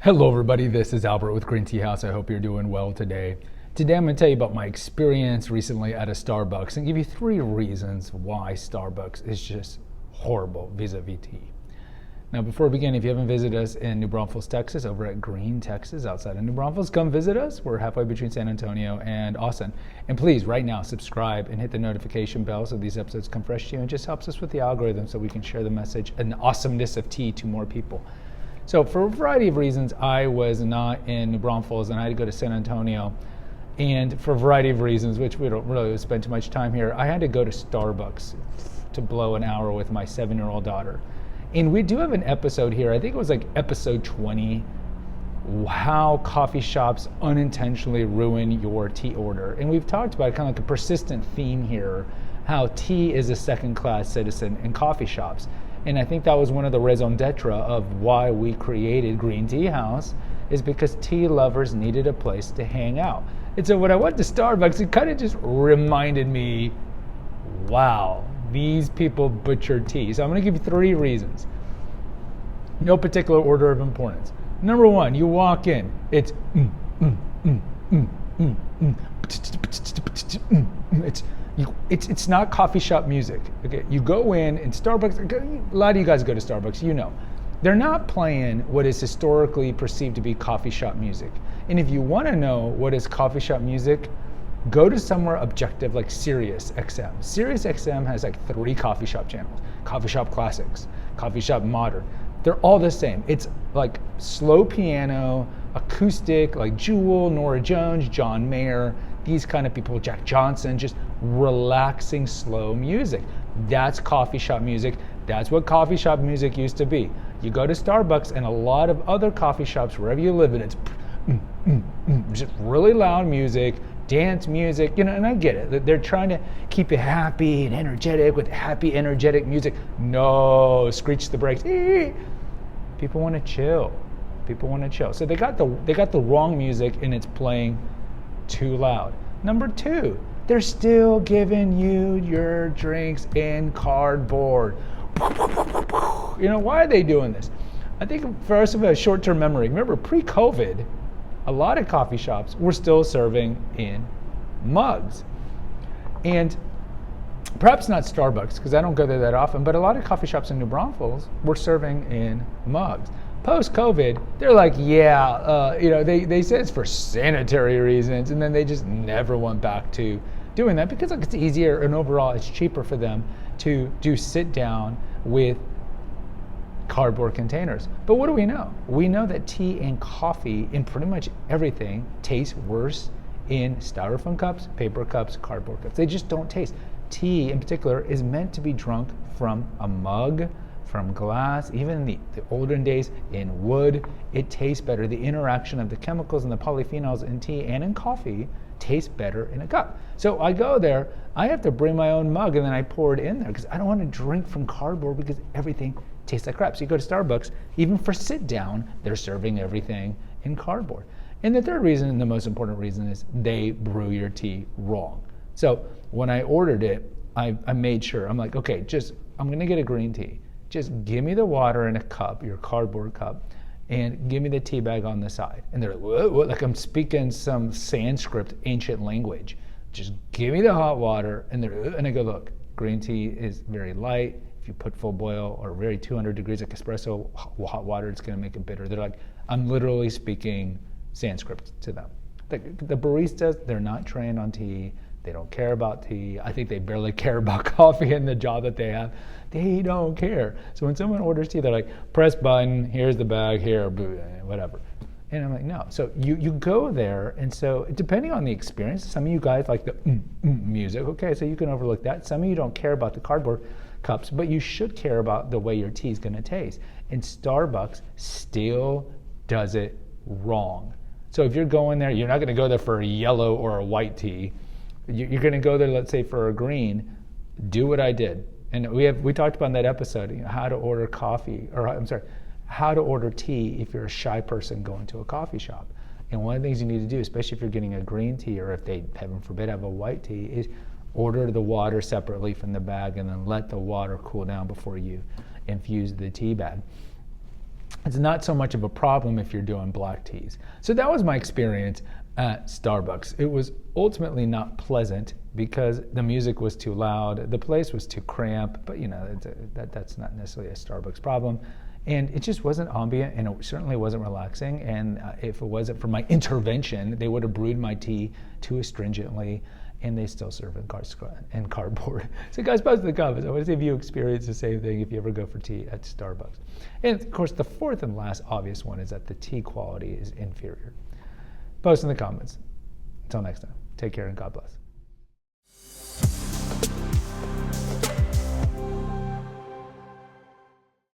Hello everybody, this is Albert with Green Tea House. I hope you're doing well today. Today I'm going to tell you about my experience recently at a Starbucks and give you 3 reasons why Starbucks is just horrible vis-a-vis tea. Now before we begin, if you haven't visited us in New Braunfels, Texas, over at Green, Texas, outside of New Braunfels, come visit us. We're halfway between San Antonio and Austin. And please, right now, subscribe and hit the notification bell so these episodes come fresh to you, and just helps us with the algorithm so we can share the message and the awesomeness of tea to more people. So for a variety of reasons, I was not in New Braunfels and I had to go to San Antonio. And for a variety of reasons, which we don't really spend too much time here, I had to go to Starbucks to blow an hour with my 7-year-old daughter. And we do have an episode here, I think it was like episode 20, how coffee shops unintentionally ruin your tea order. And we've talked about kind of like a persistent theme here, how tea is a second-class citizen in coffee shops. And I think that was one of the raison d'etre of why we created Green Tea House, is because tea lovers needed a place to hang out. And so when I went to Starbucks, it kind of just reminded me, wow, these people butcher tea. So I'm going to give you 3 reasons. No particular order of importance. Number 1, you walk in, it's it's not coffee shop music. Okay, you go in Starbucks. A lot of you guys go to Starbucks, you know. They're not playing what is historically perceived to be coffee shop music. And if you want to know what is coffee shop music, go to somewhere objective like Sirius XM. Sirius XM has like 3 coffee shop channels: Coffee Shop Classics, Coffee Shop Modern. They're all the same. It's like slow piano, acoustic, like Jewel, Norah Jones, John Mayer, these kind of people, Jack Johnson, just relaxing, slow music. That's coffee shop music. That's what coffee shop music used to be. You go to Starbucks and a lot of other coffee shops, wherever you live, and it's just really loud music, dance music, you know, and I get it. They're trying to keep you happy and energetic with happy, energetic music. No, screech the brakes. People want to chill. People want to chill. So they got the wrong music and it's playing too loud. Number 2, they're still giving you your drinks in cardboard. You know, why are they doing this? I think for us of a short-term memory, remember pre-COVID, a lot of coffee shops were still serving in mugs. And perhaps not Starbucks, because I don't go there that often, but a lot of coffee shops in New Braunfels were serving in mugs. Post-COVID, they're like, they said it's for sanitary reasons, and then they just never went back to doing that because it's easier and overall it's cheaper for them to do sit down with cardboard containers. But what do we know? We know that tea and coffee and pretty much everything tastes worse in styrofoam cups, paper cups, cardboard cups. They just don't taste. Tea in particular is meant to be drunk from a mug, from glass. Even in the olden days, in wood, it tastes better. The interaction of the chemicals and the polyphenols in tea and in coffee tastes better in a cup. So I go there, I have to bring my own mug and then I pour it in there because I don't want to drink from cardboard because everything tastes like crap. So you go to Starbucks, even for sit down, they're serving everything in cardboard. And the 3rd reason, and the most important reason, is they brew your tea wrong. So when I ordered it, I made sure, I'm like, okay, I'm gonna get a green tea. Just give me the water in a cup, your cardboard cup, and give me the tea bag on the side. And they're like, what? Like I'm speaking some Sanskrit ancient language. Just give me the hot water, and I go, look, green tea is very light. If you put full boil or very 200 degrees like espresso hot water, it's gonna make it bitter. They're like, I'm literally speaking Sanskrit to them. The baristas, they're not trained on tea. They don't care about tea. I think they barely care about coffee and the job that they have. They don't care. So when someone orders tea, they're like, press button, here's the bag, here, whatever. And I'm like, no. So you go there, and so depending on the experience, some of you guys like the music, okay, so you can overlook that. Some of you don't care about the cardboard cups, but you should care about the way your tea is gonna taste. And Starbucks still does it wrong. So if you're going there, you're not gonna go there for a yellow or a white tea. You're going to go there, let's say, for a green. Do what I did, and we talked about in that episode, how to order how to order tea if you're a shy person going to a coffee shop. And one of the things you need to do, especially if you're getting a green tea, or if they, heaven forbid, have a white tea, is order the water separately from the bag and then let the water cool down before you infuse the tea bag. It's not so much of a problem if you're doing black teas. So that was my experience at Starbucks. It was ultimately not pleasant because the music was too loud, the place was too cramped, but that's not necessarily a Starbucks problem. And it just wasn't ambient, and it certainly wasn't relaxing. And if it wasn't for my intervention, they would have brewed my tea too astringently, and they still serve in cardboard. So guys, post in the comments. I want to see if you experience the same thing if you ever go for tea at Starbucks. And of course, the fourth and last obvious one is that the tea quality is inferior. Post in the comments. Until next time, take care and God bless.